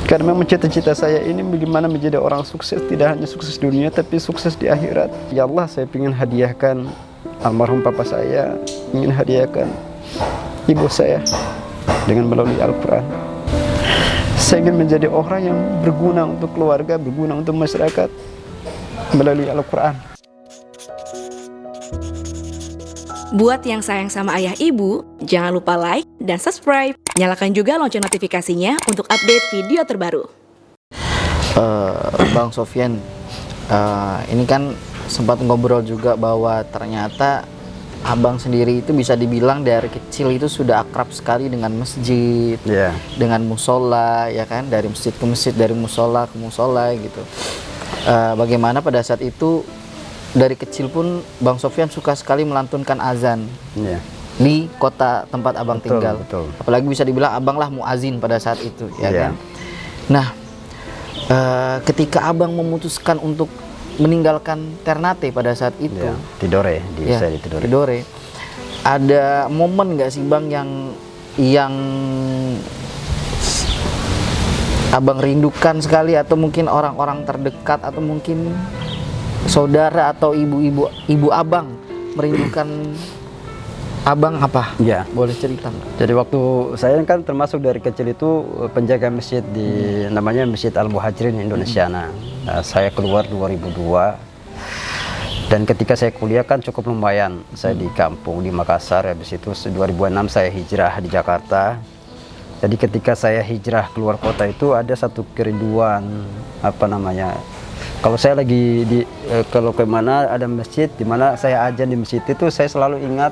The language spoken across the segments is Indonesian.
Karena memang cita-cita saya ini bagaimana menjadi orang sukses, tidak hanya sukses dunia tapi sukses di akhirat. Ya Allah, saya ingin hadiahkan almarhum papa saya, ingin hadiahkan ibu saya dengan melalui Al-Quran. Saya ingin menjadi orang yang berguna untuk keluarga, berguna untuk masyarakat melalui Al-Quran. Buat yang sayang sama ayah ibu, jangan lupa like dan subscribe. Nyalakan juga lonceng notifikasinya untuk update video terbaru. Bang Sofyan, ini kan sempat ngobrol juga bahwa ternyata abang sendiri itu bisa dibilang dari kecil itu sudah akrab sekali dengan masjid, dengan musola, ya kan, dari masjid ke masjid, dari musola ke musola gitu. Bagaimana pada saat itu dari kecil pun Bang Sofyan suka sekali melantunkan azan di kota tempat abang tinggal. Betul. Apalagi bisa dibilang abang lah muazin pada saat itu, ya kan. Nah, ketika abang memutuskan untuk meninggalkan Ternate pada saat itu, Tidore, di Tidore, ada momen nggak sih bang yang abang rindukan sekali, atau mungkin orang-orang terdekat, atau mungkin saudara atau ibu abang merindukan abang apa? Ya, boleh cerita? jadi waktu saya kan termasuk dari kecil itu penjaga masjid di namanya Masjid Al-Muhajirin Indonesia. Nah, saya keluar 2002 dan ketika saya kuliah kan cukup lumayan. Saya di kampung di Makassar, habis itu 2006 saya hijrah di Jakarta. Jadi ketika saya hijrah keluar kota itu ada satu kerinduan, kalau saya lagi kalau kemana ada masjid di mana saya ajan di masjid itu, saya selalu ingat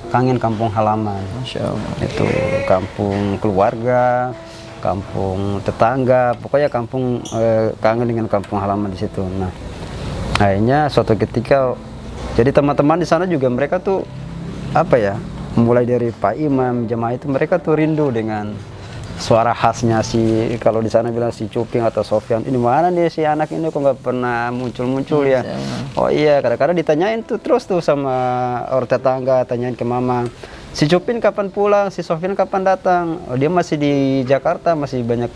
kangen kampung halaman. Masya Allah. Itu kampung keluarga, kampung tetangga, pokoknya kampung, kangen dengan kampung halaman di situ. Nah, akhirnya suatu ketika, jadi teman-teman di sana juga mereka tuh mulai dari Pak Imam, jemaah itu mereka tuh rindu dengan suara khasnya kalau di sana bilang si Cuping atau Sofyan, ini mana nih si anak ini kok nggak pernah muncul ya. Oh iya, kadang-kadang ditanyain tuh terus tuh sama orang tetangga, tanyain ke mama, si Cuping kapan pulang, si Sofyan kapan datang. Oh, dia masih di Jakarta, masih banyak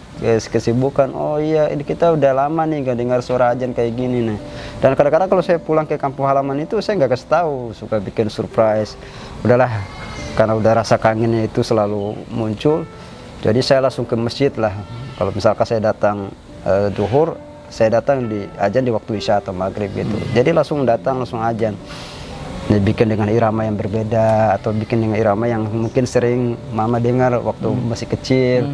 kesibukan. Oh iya, ini kita udah lama nih nggak dengar suara ajan kayak gini nih. Dan kadang-kadang kalau saya pulang ke kampung halaman itu saya nggak kasih tahu, suka bikin surprise. Udahlah, karena udah rasa kangennya itu selalu muncul. Jadi saya langsung ke masjid lah. Kalau misalkan saya datang duhur, saya datang di ajan di waktu isya atau maghrib gitu. Jadi langsung datang, langsung ajan. Ini bikin dengan irama yang berbeda, atau bikin dengan irama yang mungkin sering mama dengar waktu masih kecil.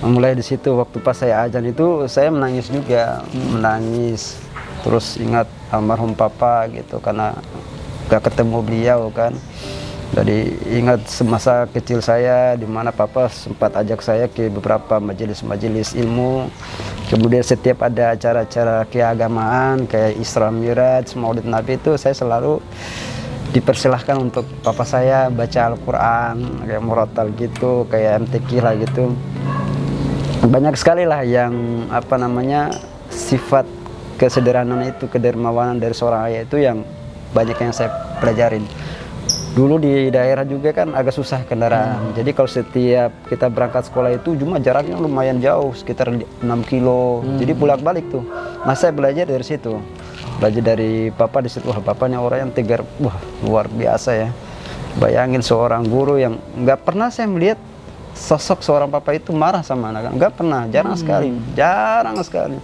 Mulai di situ waktu pas saya ajan itu saya menangis juga, menangis. Terus ingat almarhum papa gitu, karena gak ketemu beliau kan. Jadi ingat semasa kecil saya di mana papa sempat ajak saya ke beberapa majelis-majelis ilmu. Kemudian setiap ada acara-acara keagamaan kayak Isra Miraj, Maulid Nabi itu saya selalu dipersilahkan untuk papa saya baca Al-Quran kayak murattal gitu, kayak MTQ lah gitu. Banyak sekali lah yang sifat kesederhanaan itu, kedermawanan dari seorang ayah itu yang banyak yang saya pelajarin. Dulu di daerah juga kan agak susah kendaraan. Jadi kalau setiap kita berangkat sekolah itu cuma jaraknya lumayan jauh, sekitar 6 kilo. Jadi bolak-balik tuh. Nah, saya belajar dari situ. Belajar dari papa di situ. Wah, papanya orang yang tegar. Wah, luar biasa ya. Bayangin seorang guru yang nggak pernah saya melihat sosok seorang papa itu marah sama anak. Nggak pernah, jarang sekali. Jarang sekali.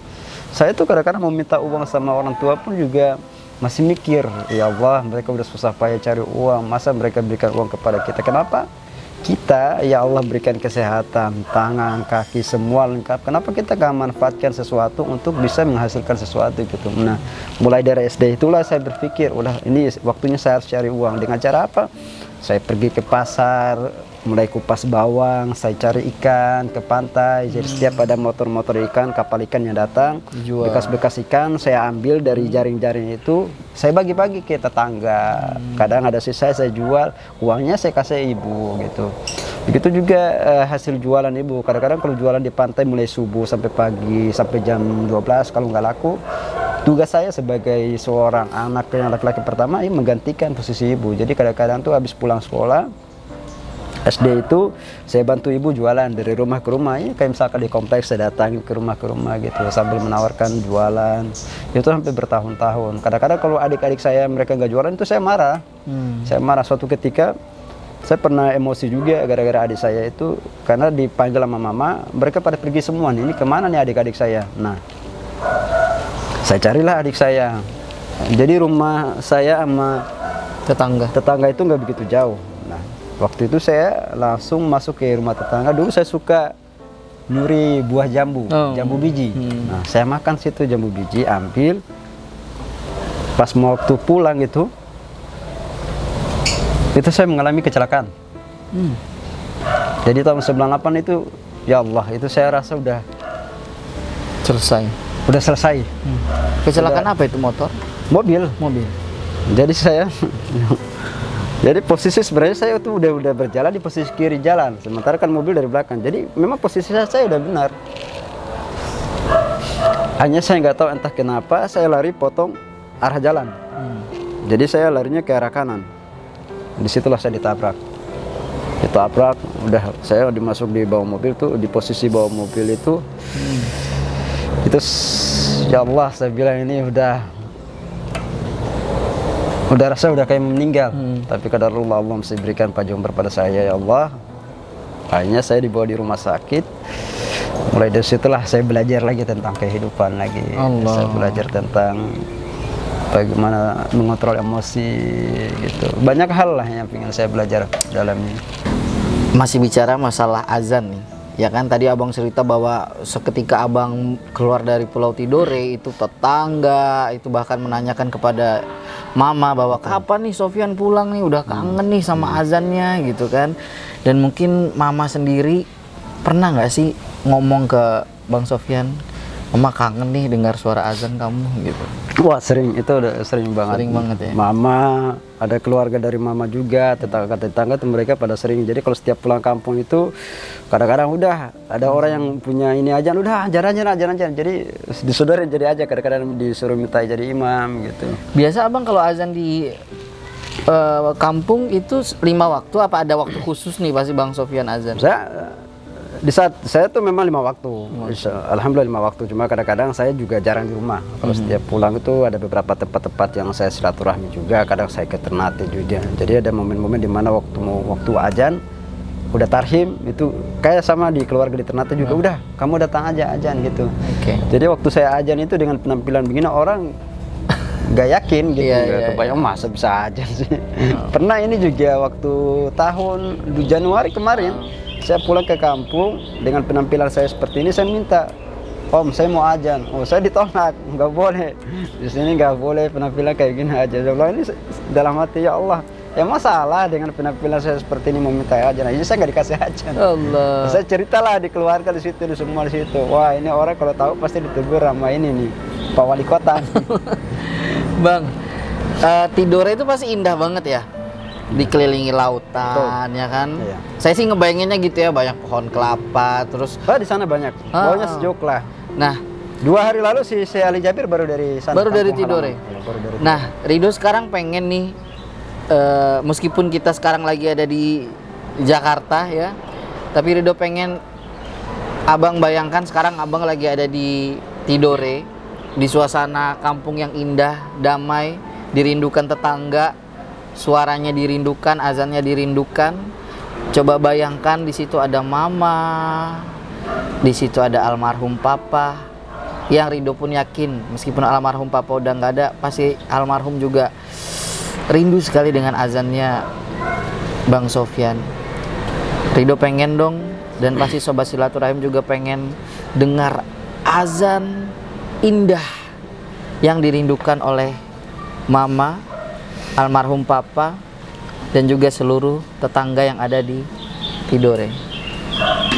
Saya tuh kadang-kadang mau minta uang sama orang tua pun juga masih mikir, ya Allah, mereka udah susah payah cari uang, masa mereka berikan uang kepada kita? Kenapa kita, ya Allah, berikan kesehatan, tangan, kaki, semua lengkap, kenapa kita gak manfaatkan sesuatu untuk bisa menghasilkan sesuatu gitu? Nah, mulai dari SD itulah saya berpikir, udah ini waktunya saya harus cari uang. Dengan cara apa? Saya pergi ke pasar, mulai kupas bawang, saya cari ikan ke pantai. Jadi setiap ada motor-motor ikan, kapal ikan yang datang, bekas-bekas ikan saya ambil dari jaring-jaring itu, saya bagi-bagi ke tetangga. Kadang ada sisa saya jual, uangnya saya kasih ibu gitu. Begitu juga hasil jualan ibu. Kadang-kadang kalau jualan di pantai mulai subuh sampai pagi, sampai jam 12, kalau nggak laku, tugas saya sebagai seorang anak yang laki-laki pertama ini menggantikan posisi ibu. Jadi kadang-kadang tuh habis pulang sekolah, SD itu saya bantu ibu jualan dari rumah ke rumah, ya kayak misalkan di kompleks saya datangin ke rumah gitu sambil menawarkan jualan. Itu sampai bertahun-tahun. Kadang-kadang kalau adik-adik saya mereka nggak jualan itu saya marah. Saya marah. Suatu ketika saya pernah emosi juga gara-gara adik saya itu, karena dipanggil sama mama, mereka pada pergi semua nih, ini kemana nih adik-adik saya. Nah, saya carilah adik saya. Jadi rumah saya sama tetangga itu nggak begitu jauh. Nah, waktu itu saya langsung masuk ke rumah tetangga. Dulu saya suka nyuri buah jambu, jambu biji. Nah, saya makan situ jambu biji, ambil. Pas mau waktu pulang itu saya mengalami kecelakaan. Jadi tahun 98 itu, ya Allah, itu saya rasa udah selesai. Kecelakaan apa itu, motor? Mobil. Jadi jadi posisi sebenarnya saya itu udah berjalan di posisi kiri jalan, sementara kan mobil dari belakang. Jadi memang posisi saya udah benar. Hanya saya nggak tahu entah kenapa saya lari potong arah jalan. Jadi saya larinya ke arah kanan. Disitulah saya ditabrak. Udah saya dimasuk di bawah mobil tuh, di posisi bawah mobil itu. Ya Allah, saya bilang ini udah rasa udah kayak meninggal. Tapi qadarullah, Allah masih berikan panjang umur pada saya, ya Allah. Akhirnya saya dibawa di rumah sakit. Mulai dari situlah saya belajar lagi tentang kehidupan lagi. Saya belajar tentang bagaimana mengontrol emosi gitu. Banyak hal lah yang ingin saya belajar dalamnya. Masih bicara masalah azan nih. Ya kan tadi abang cerita bahwa seketika abang keluar dari Pulau Tidore itu tetangga itu bahkan menanyakan kepada mama bahwa kapan nih Sofyan pulang nih, udah kangen nih sama azannya gitu kan. Dan mungkin mama sendiri pernah nggak sih ngomong ke Bang Sofyan, mama kangen nih dengar suara azan kamu gitu? Wah, sering, itu udah sering banget. Sering banget ya. Mama, ada keluarga dari mama juga, tetangga-tetangga tuh mereka pada sering. Jadi kalau setiap pulang kampung itu kadang-kadang udah ada orang yang punya ini aja, udah ajar. Jadi disudarin jadi aja, kadang-kadang disuruh minta jadi imam gitu. Biasa abang kalau azan di kampung itu 5 waktu apa ada waktu khusus nih pasti Bang Sofyan azan? Di saat saya tuh memang 5 waktu, alhamdulillah 5 waktu. Cuma kadang-kadang saya juga jarang di rumah. Kalau setiap pulang itu ada beberapa tempat-tempat yang saya silaturahmi juga. Kadang saya ke Ternate juga. Jadi ada momen-momen di mana waktu azan udah tarhim itu kayak sama di keluarga di Ternate juga. Udah, kamu datang aja azan gitu. Jadi waktu saya azan itu dengan penampilan begini orang nggak yakin gitu. Kebayang masa bisa azan sih. Pernah ini juga waktu tahun Januari kemarin. Saya pulang ke kampung dengan penampilan saya seperti ini, saya minta, Om, saya mau azan. Oh, saya ditolak, nggak boleh. Di sini nggak boleh penampilan kayak gini aja. Allah, ini dalam hati, ya Allah, ya masalah dengan penampilan saya seperti ini mau minta azan. Jadi saya nggak dikasih azan. Allah. Saya ceritalah di keluarga di situ, di semua di situ. Wah, ini orang kalau tahu pasti ditegur sama ini nih, Pak Wali Kota. Bang, Tidore itu pasti indah banget ya. Dikelilingi lautan. Betul. Ya kan. Iya. Saya sih ngebayanginnya gitu ya, banyak pohon kelapa terus. Di sana banyak. Pokoknya sejuk lah. Nah, 2 hari lalu si Ali Jabir baru dari sana. Baru dari Tidore. Nah, Rido sekarang pengen nih meskipun kita sekarang lagi ada di Jakarta ya, tapi Rido pengen abang bayangkan sekarang abang lagi ada di Tidore, di suasana kampung yang indah, damai, dirindukan tetangga. Suaranya dirindukan, azannya dirindukan. Coba bayangkan di situ ada mama, di situ ada almarhum papa. Yang Rido pun yakin meskipun almarhum papa udah nggak ada, pasti almarhum juga rindu sekali dengan azannya Bang Sofyan. Rido pengen dong, dan pasti sobat silaturahim juga pengen dengar azan indah yang dirindukan oleh mama, almarhum papa, dan juga seluruh tetangga yang ada di Tidore.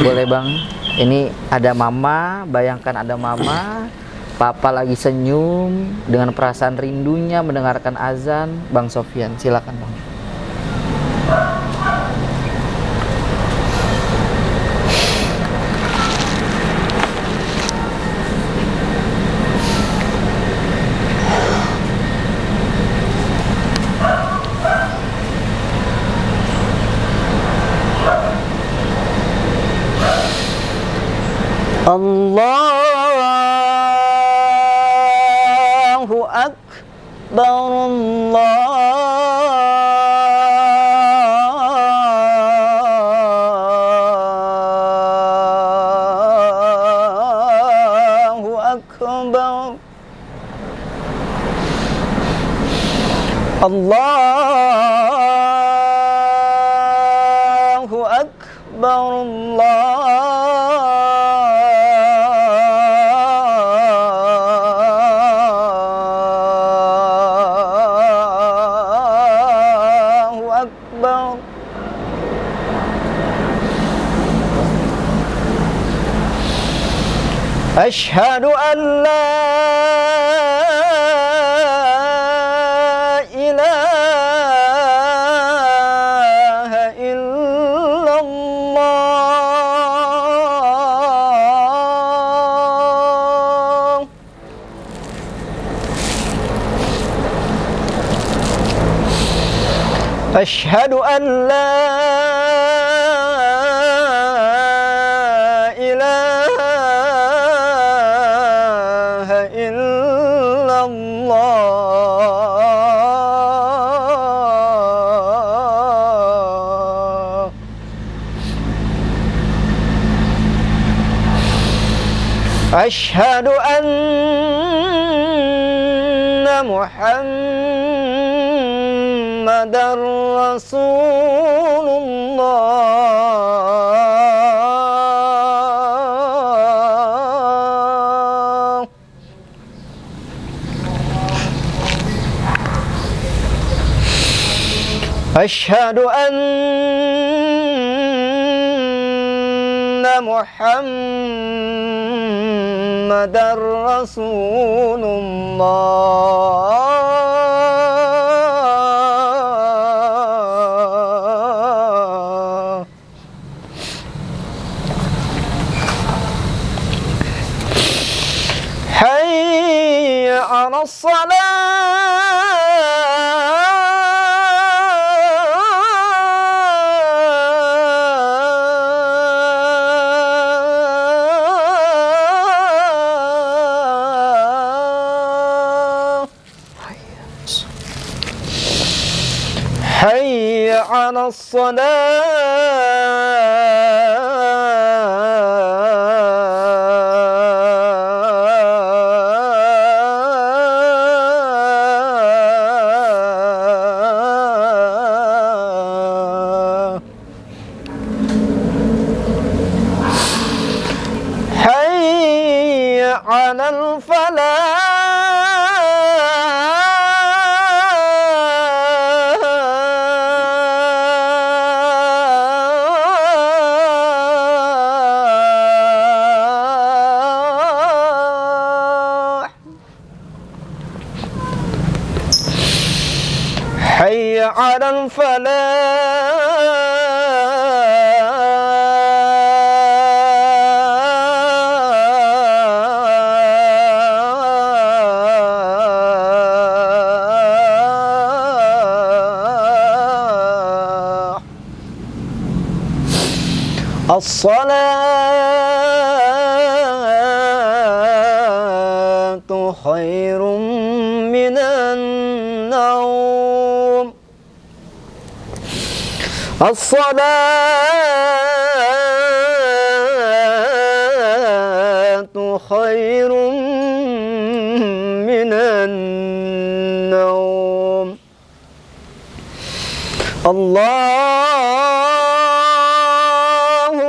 Boleh Bang? Ini ada mama, bayangkan ada mama, papa lagi senyum dengan perasaan rindunya mendengarkan azan Bang Sofyan. Silakan Bang. Allahu Akbar, Allahu Akbar, Allahu Akbar, Allahu Akbar. Asyhadu an la ilaha illallah. Asyhadu an la ilaha illallah. Asyhadu anna Muhammadar Rasulullah. Asyhadu anna Muhammadar Rasulullah. Hayya 'alas salah. Hayya 'alas salah. Hayya 'alal falah. Hayya 'alal falah. As-salatu khairum minan naum. As-salatu khairum minan naum. Allahu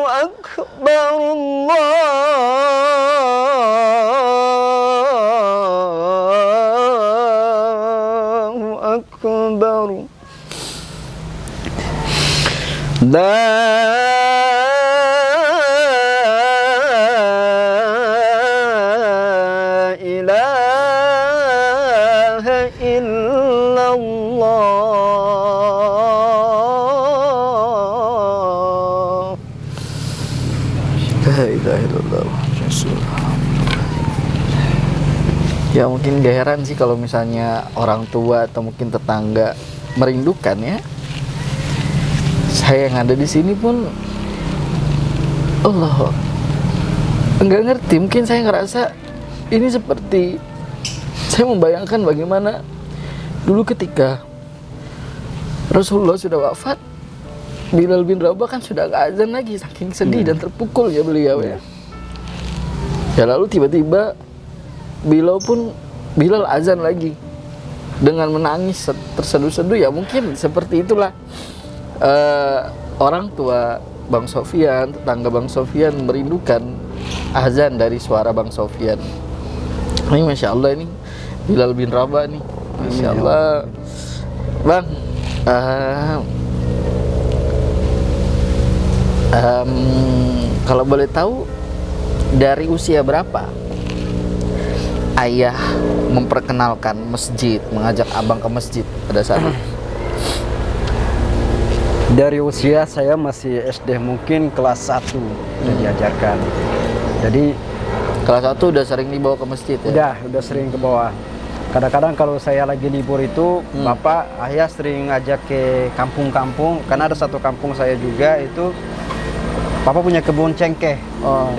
Akbar, Allahu Akbar. La ilaha illallah. La ilaha illallah. Ya mungkin gak heran sih kalau misalnya orang tua atau mungkin tetangga merindukan ya. Saya yang ada di sini pun Allah Enggak ngerti, mungkin saya ngerasa ini seperti, saya membayangkan bagaimana dulu ketika Rasulullah sudah wafat, Bilal bin Rabah kan sudah gak azan lagi, saking sedih dan terpukul ya beliau ya. Ya lalu tiba-tiba Bilal azan lagi dengan menangis terseduh-seduh, ya mungkin seperti itulah orang tua Bang Sofyan, tetangga Bang Sofyan merindukan azan dari suara Bang Sofyan. Ini Masya Allah, ini Bilal bin Rabah nih, Masya Allah. Bang, kalau boleh tahu dari usia berapa ayah memperkenalkan masjid, mengajak abang ke masjid pada saat itu? Dari usia saya masih SD, mungkin kelas 1 udah diajarkan. Jadi Kelas 1 udah sering dibawa ke masjid ya? udah sering ke bawah. Kadang-kadang kalau saya lagi libur itu, bapak, ayah sering ngajak ke kampung-kampung, karena ada satu kampung saya juga itu, papa punya kebun cengkeh.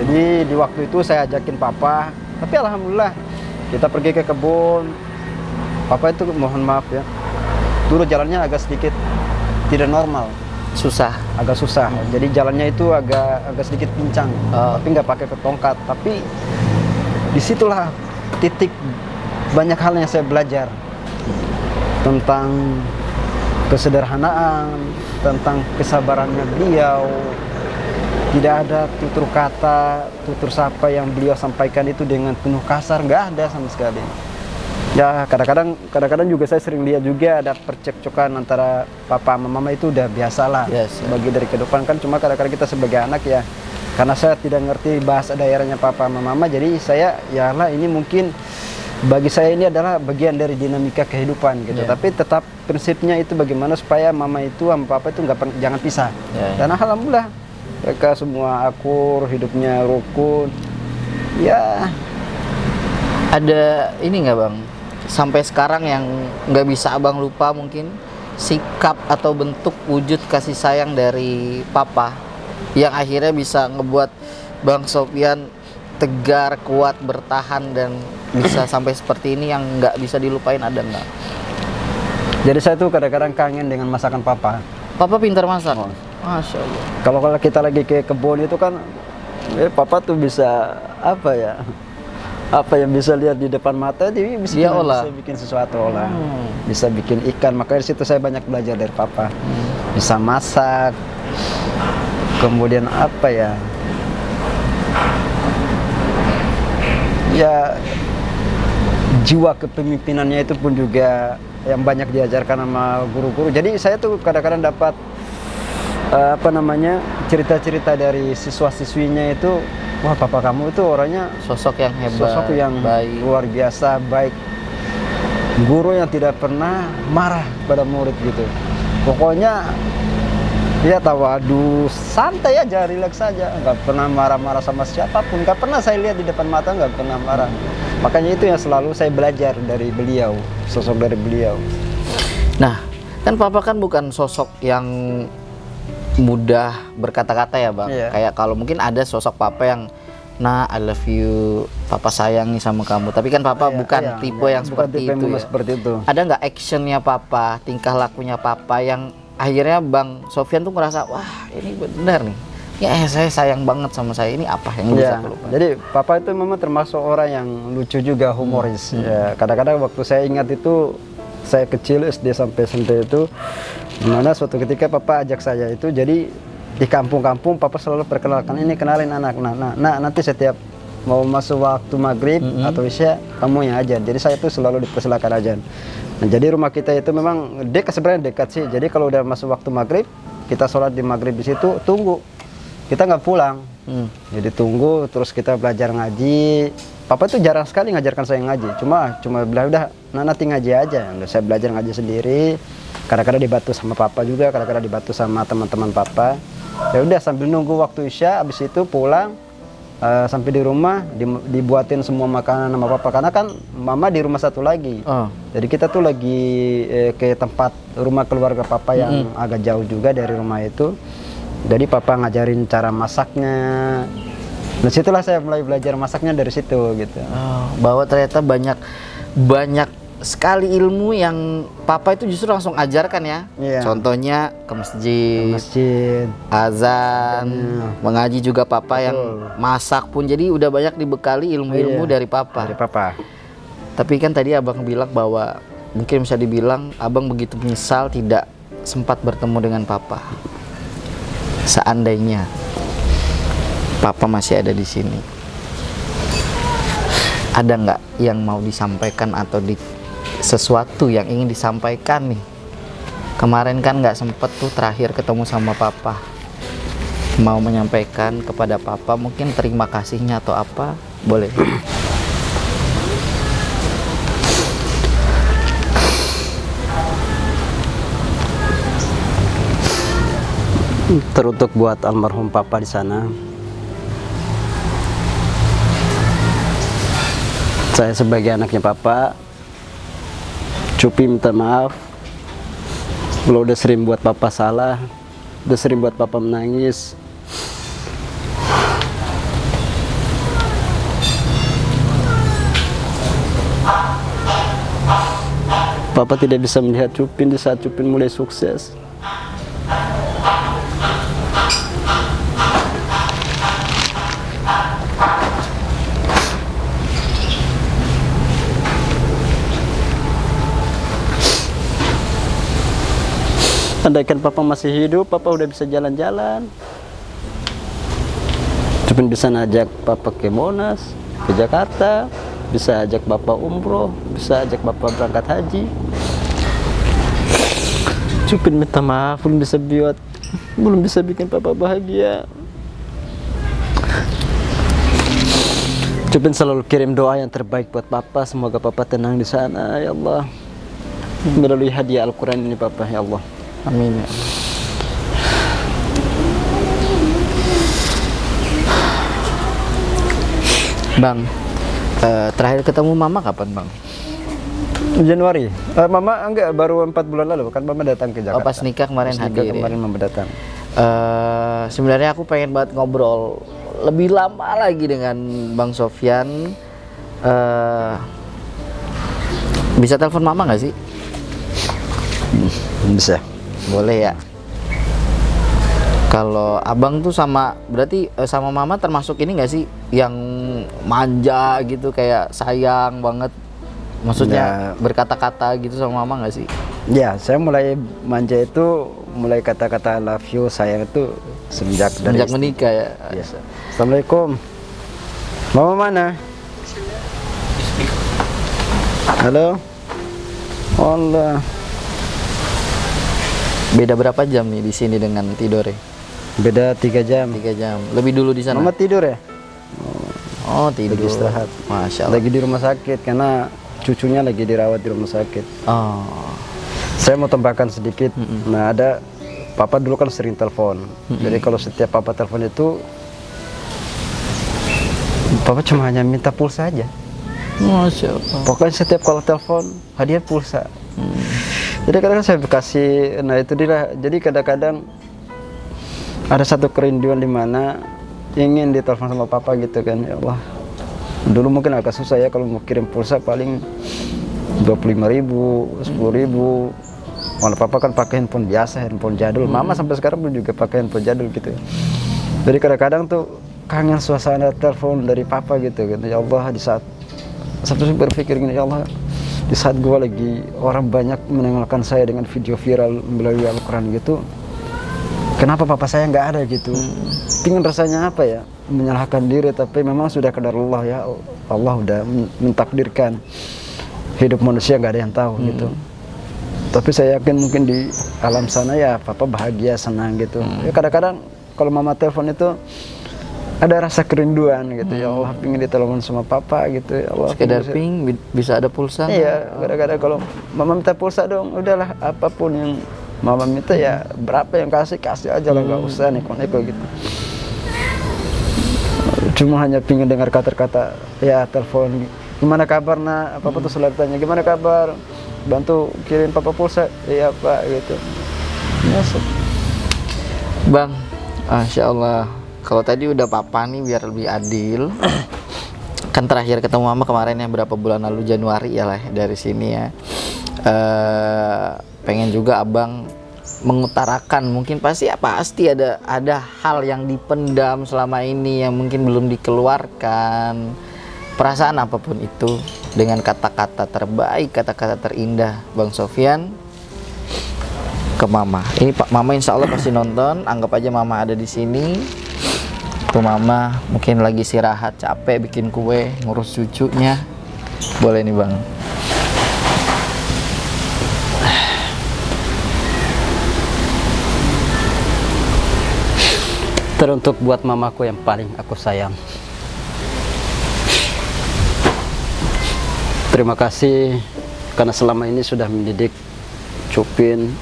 Jadi di waktu itu saya ajakin papa, tapi alhamdulillah kita pergi ke kebun, papa itu mohon maaf ya, dulu jalannya agak sedikit tidak normal, agak susah. Jadi jalannya itu agak sedikit pincang, tapi nggak pakai tongkat. Tapi disitulah titik banyak hal yang saya belajar tentang kesederhanaan, tentang kesabarannya beliau. Tidak ada tutur kata, tutur sapa yang beliau sampaikan itu dengan penuh kasar, nggak ada sama sekali. Ya kadang-kadang juga saya sering lihat juga ada percekcokan antara papa sama mama, itu udah biasalah. Bagi dari kehidupan kan, cuma kadang-kadang kita sebagai anak ya, karena saya tidak ngerti bahasa daerahnya papa sama mama, jadi saya ya lah, ini mungkin bagi saya ini adalah bagian dari dinamika kehidupan gitu. Tapi tetap prinsipnya itu bagaimana supaya mama itu sama papa itu jangan pisah. Dan alhamdulillah mereka semua akur, hidupnya rukun. Ya, ada ini nggak Bang, sampai sekarang yang nggak bisa abang lupa mungkin, sikap atau bentuk wujud kasih sayang dari papa yang akhirnya bisa ngebuat Bang Sofyan tegar, kuat, bertahan, dan bisa sampai seperti ini yang nggak bisa dilupain, ada nggak? Jadi saya tuh kadang-kadang kangen dengan masakan papa. Papa pintar masak? Masya Allah. Kalau kita lagi ke kebun itu kan, papa tuh bisa apa ya? Apa yang bisa lihat di depan mata, dia bisa bikin sesuatu olah. Bisa bikin ikan, makanya di situ saya banyak belajar dari papa. Bisa masak. Kemudian apa ya? Ya, jiwa kepemimpinannya itu pun juga yang banyak diajarkan sama guru-guru. Jadi saya tuh kadang-kadang dapat cerita-cerita dari siswa-siswinya itu, wah papa kamu itu orangnya sosok yang hebat, sosok yang baik, luar biasa, baik. Guru yang tidak pernah marah pada murid gitu. Pokoknya dia tawadu, santai aja, rileks saja, nggak pernah marah-marah sama siapapun, nggak pernah saya lihat di depan mata, nggak pernah marah. Makanya itu yang selalu saya belajar dari beliau, sosok dari beliau. Nah, kan papa kan bukan sosok yang mudah berkata-kata ya Bang. Kayak kalau mungkin ada sosok papa yang, nah I love you, papa sayang nih sama kamu, tapi kan papa bukan tipe yang seperti itu ya. Seperti itu. Ada nggak actionnya papa, tingkah lakunya papa yang akhirnya Bang Sofyan tuh ngerasa, wah ini benar nih, ya saya sayang banget sama saya, ini apa yang bisa aku lupa? Jadi papa itu memang termasuk orang yang lucu juga, humoris. Ya, kadang-kadang waktu saya ingat itu, saya kecil SD sampai SMP itu, dimana suatu ketika papa ajak saya itu, jadi di kampung-kampung papa selalu perkenalkan, ini kenalin anak, nah nanti setiap mau masuk waktu maghrib atau isya kamu yang ajan. Jadi saya tuh selalu dipersilakan ajan. Nah, jadi rumah kita itu memang sebenarnya dekat sih. Jadi kalau udah masuk waktu maghrib, kita sholat di maghrib di situ, tunggu, kita nggak pulang. Jadi tunggu, terus kita belajar ngaji. Papa itu jarang sekali ngajarkan saya ngaji, cuma bilang udah nanti ngaji aja. Saya belajar ngaji sendiri. Kadang-kadang dibantu sama papa juga, kadang-kadang dibantu sama teman-teman papa. Ya udah sambil nunggu waktu isya, habis itu pulang, sampai di rumah dibuatin semua makanan sama papa, karena kan mama di rumah satu lagi. Jadi kita tuh lagi ke tempat rumah keluarga papa yang agak jauh juga dari rumah itu. Jadi papa ngajarin cara masaknya, Nah situlah saya mulai belajar masaknya dari situ gitu. Bahwa ternyata banyak sekali ilmu yang papa itu justru langsung ajarkan ya. Iya. Contohnya ke masjid, Masjid. azan, mengaji juga papa yang masak pun. Jadi udah banyak dibekali ilmu-ilmu Iya. dari papa. Dari papa. Tapi kan tadi abang bilang bahwa mungkin bisa dibilang abang begitu menyesal tidak sempat bertemu dengan papa. Seandainya papa masih ada di sini, ada nggak yang mau disampaikan atau sesuatu yang ingin disampaikan nih? Kemarin kan nggak sempet tuh terakhir ketemu sama papa. Mau menyampaikan kepada papa mungkin terima kasihnya atau apa? Boleh. Teruntuk buat almarhum papa di sana. Saya sebagai anaknya papa, Cupi minta maaf. Kalau udah sering buat papa salah, udah sering buat papa menangis. Papa tidak bisa melihat Cupin di saat Cupin mulai sukses. Andaikan papa masih hidup, papa udah bisa jalan-jalan. Cupin bisa ngajak papa ke Monas, ke Jakarta, bisa ajak bapak umroh, bisa ajak bapak berangkat haji. Cupin minta maaf, belum bisa bikin papa bahagia. Cupin selalu kirim doa yang terbaik buat papa, semoga papa tenang di sana, ya Allah. Melalui hadiah Al-Quran ini papa, ya Allah. Amin. Bang, terakhir ketemu mama kapan bang? Januari. Mama enggak, baru 4 bulan lalu kan mama datang ke Jakarta. Oh, pas nikah kemarin Pas nikah hadir. kemarin mama datang. Sebenarnya aku pengen banget ngobrol lebih lama lagi dengan Bang Sofyan. Bisa telepon mama nggak sih? Bisa. Boleh ya. Kalau abang tuh berarti sama mama termasuk ini nggak sih yang manja gitu, kayak sayang banget, maksudnya berkata-kata gitu sama mama nggak sih? Ya, saya mulai manja itu, mulai kata-kata love you, sayang itu semenjak menikah ya. Ya. Assalamualaikum. Mama mana? Halo. Allah. Beda berapa jam nih di sini dengan tidore? Beda 3 jam. 3 jam. Lebih dulu di sana. Mama tidur ya? Oh, tidur. Lagi istirahat. Masya Allah. Lagi di rumah sakit karena cucunya lagi dirawat di rumah sakit. Oh. Saya mau tambahkan sedikit. Nah, ada papa dulu kan sering telepon. Jadi kalau setiap papa telepon itu papa cuma hanya minta pulsa aja. Masya Allah. Pokoknya setiap kalau telepon hadiah pulsa. Jadi kadang-kadang saya kasih, nah itu dia. Jadi kadang-kadang ada satu kerinduan di mana ingin ditelepon sama papa gitu kan, ya Allah. Dulu mungkin agak susah ya kalau mau kirim pulsa, paling 25.000, 10.000. Kalau papa kan pakai handphone biasa, handphone jadul. Mama sampai sekarang pun juga pakai handphone jadul gitu. Jadi kadang-kadang tuh kangen suasana telepon dari papa gitu kan. Ya Allah, di saat saya berpikir gini, ya Allah, di saat gue lagi orang banyak menengokkan saya dengan video viral melalui Al-Quran gitu, kenapa papa saya nggak ada gitu? Pingin rasanya apa ya? Menyalahkan diri, tapi memang sudah kadar Allah ya. Allah udah mentakdirkan hidup manusia nggak ada yang tahu gitu. Tapi saya yakin mungkin di alam sana ya papa bahagia, senang gitu. Ya kadang-kadang kalau mama telepon itu ada rasa kerinduan gitu. Ya Allah, pingin ditelepon sama papa gitu. Ya Allah, Sekedar ping bisa ada pulsa. Iya, kadang-kadang kalau mama minta pulsa dong, udahlah apapun yang mama minta ya, berapa yang kasih aja lah, nggak usah neko-neko gitu. Cuma hanya pingin dengar kata-kata ya telepon, gimana kabar nak, apa-apa tuh selalu tanya gimana kabar, bantu kirim papa pulsa, iya pak gitu. Yes. Bang, Masya Allah, Kalau tadi udah papa nih biar lebih adil. Kan terakhir ketemu mama kemarin ya, berapa bulan lalu, Januari ya lah dari sini ya. Pengen juga abang mengutarakan, mungkin pasti ada hal yang dipendam selama ini yang mungkin belum dikeluarkan, perasaan apapun itu, dengan kata-kata terbaik, kata-kata terindah Bang Sofyan ke mama. Ini Pak Mama insya Allah pasti nonton, anggap aja mama ada di sini. Tuh mama mungkin lagi istirahat, capek bikin kue, ngurus cucunya. Boleh nih bang. Teruntuk buat mamaku yang paling aku sayang. Terima kasih karena selama ini sudah mendidik Cupin,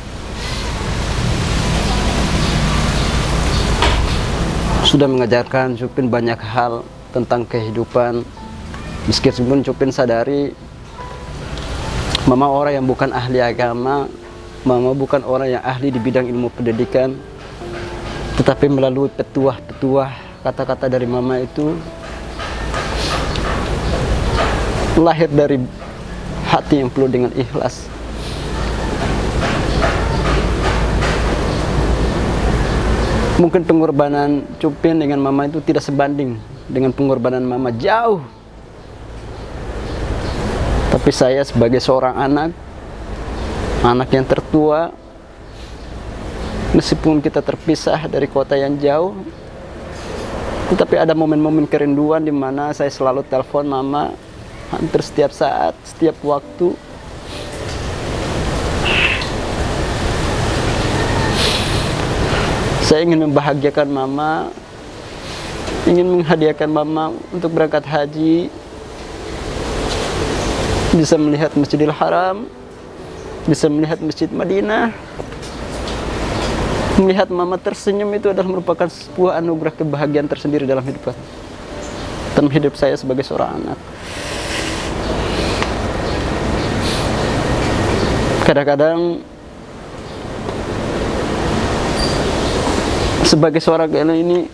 sudah mengajarkan Cupin banyak hal tentang kehidupan. Meskipun Cupin sadari mama orang yang bukan ahli agama, mama bukan orang yang ahli di bidang ilmu pendidikan, tetapi melalui petuah-petuah kata-kata dari mama itu lahir dari hati yang penuh dengan ikhlas. Mungkin pengorbanan Cupin dengan mama itu tidak sebanding dengan pengorbanan mama, jauh. Tapi saya sebagai seorang anak yang tertua, meskipun kita terpisah dari kota yang jauh, tetapi ada momen-momen kerinduan di mana saya selalu telepon mama hampir setiap saat, setiap waktu. Saya ingin membahagiakan mama, ingin menghadiahkan mama untuk berangkat haji, bisa melihat Masjidil Haram, bisa melihat Masjid Madinah. Melihat mama tersenyum itu adalah merupakan sebuah anugerah kebahagiaan tersendiri dalam hidup saya sebagai seorang anak. Kadang-kadang sebagai seorang anak ini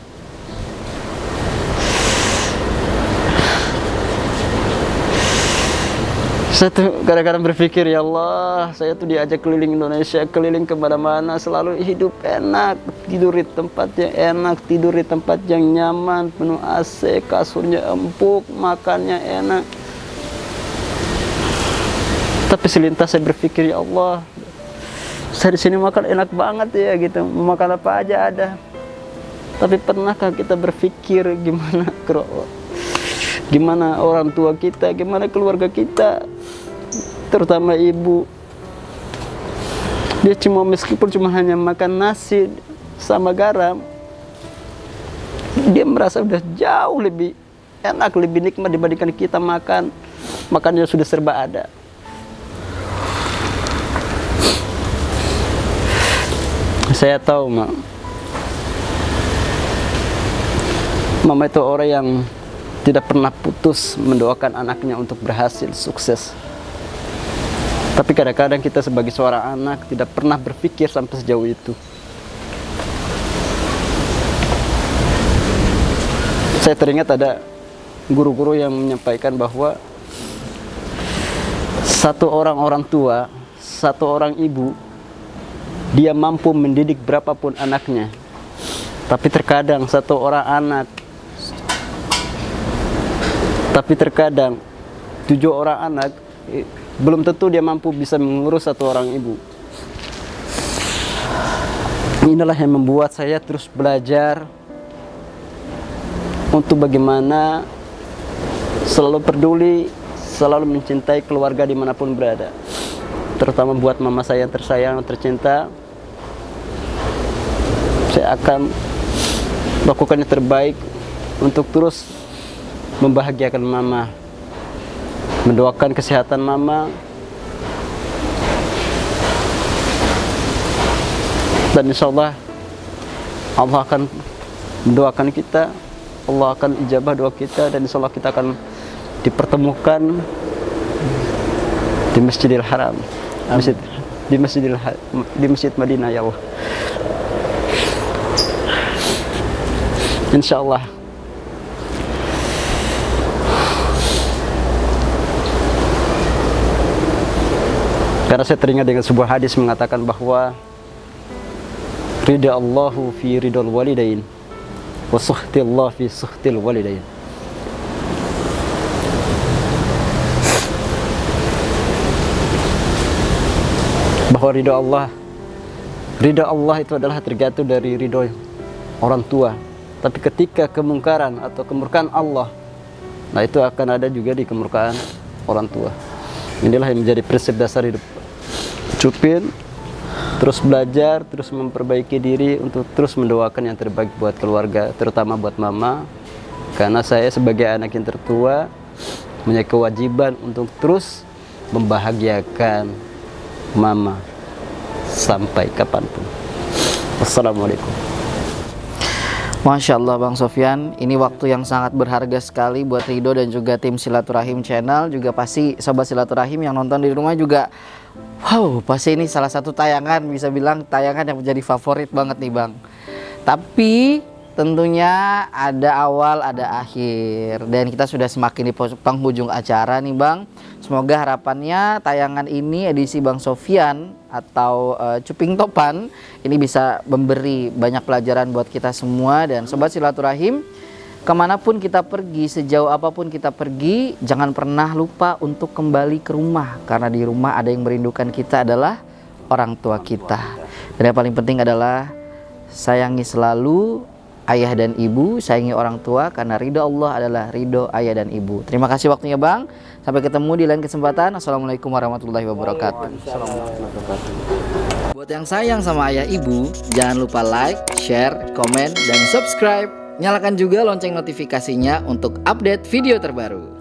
saya tuh kadang-kadang berpikir, ya Allah, saya tuh diajak keliling Indonesia, keliling kemana-mana, selalu hidup enak, tidur di tempat yang enak, tidur di tempat yang nyaman, penuh AC, kasurnya empuk, makannya enak. Tapi selintas saya berpikir, ya Allah, saya di sini makan enak banget ya gitu, mau makan apa aja ada. Tapi pernahkah kita berpikir gimana orang tua kita, gimana keluarga kita, terutama ibu. Dia meskipun cuma hanya makan nasi sama garam, dia merasa udah jauh lebih enak, lebih nikmat dibandingkan kita makannya sudah serba ada. Saya tahu mama itu orang yang tidak pernah putus mendoakan anaknya untuk berhasil, sukses. Tapi kadang-kadang kita sebagai seorang anak tidak pernah berpikir sampai sejauh itu. Saya teringat ada guru-guru yang menyampaikan bahwa satu orang tua, satu orang ibu, dia mampu mendidik berapapun anaknya. Tapi terkadang satu orang anak, tapi terkadang 7 orang anak, belum tentu dia mampu bisa mengurus satu orang ibu. Inilah yang membuat saya terus belajar untuk bagaimana selalu peduli, selalu mencintai keluarga dimanapun berada. Terutama buat mama saya yang tersayang, tercinta, saya akan lakukan yang terbaik untuk terus membahagiakan mama, mendoakan kesehatan mama, dan insya Allah akan mendoakan kita, Allah akan ijabah doa kita, dan insya Allah kita akan dipertemukan di Masjidil Haram, di Masjid Madinah, ya Allah. Insya Allah. Karena saya teringat dengan sebuah hadis mengatakan bahwa ridha Allahu fi ridal walidain wa suhti Allah fi suhtil walidain. Bahwa ridha Allah itu adalah tergantung dari ridho orang tua. Tapi ketika kemungkaran atau kemurkaan Allah, nah itu akan ada juga di kemurkaan orang tua. Inilah yang menjadi prinsip dasar hidup Cupin, terus belajar, terus memperbaiki diri untuk terus mendoakan yang terbaik buat keluarga, terutama buat mama. Karena saya sebagai anak yang tertua punya kewajiban untuk terus membahagiakan mama sampai kapanpun. Wassalamualaikum. Masya Allah Bang Sofyan, ini waktu yang sangat berharga sekali buat Ridho dan juga tim Silaturahim Channel. Juga pasti sobat Silaturahim yang nonton di rumah juga, wow, pasti ini salah satu tayangan, bisa bilang tayangan yang menjadi favorit banget nih Bang. Tapi tentunya ada awal, ada akhir, dan kita sudah semakin di penghujung acara nih Bang. Semoga harapannya tayangan ini edisi Bang Sofyan atau Cuping Topan ini bisa memberi banyak pelajaran buat kita semua. Dan sobat Silaturahim, kemanapun kita pergi, sejauh apapun kita pergi, jangan pernah lupa untuk kembali ke rumah, karena di rumah ada yang merindukan kita adalah orang tua kita. Dan yang paling penting adalah sayangi selalu ayah dan ibu, sayangi orang tua, karena ridho Allah adalah ridho ayah dan ibu. Terima kasih waktunya Bang. Sampai ketemu di lain kesempatan. Assalamualaikum warahmatullahi wabarakatuh. Buat yang sayang sama ayah ibu, jangan lupa like, share, komen, dan subscribe. Nyalakan juga lonceng notifikasinya untuk update video terbaru.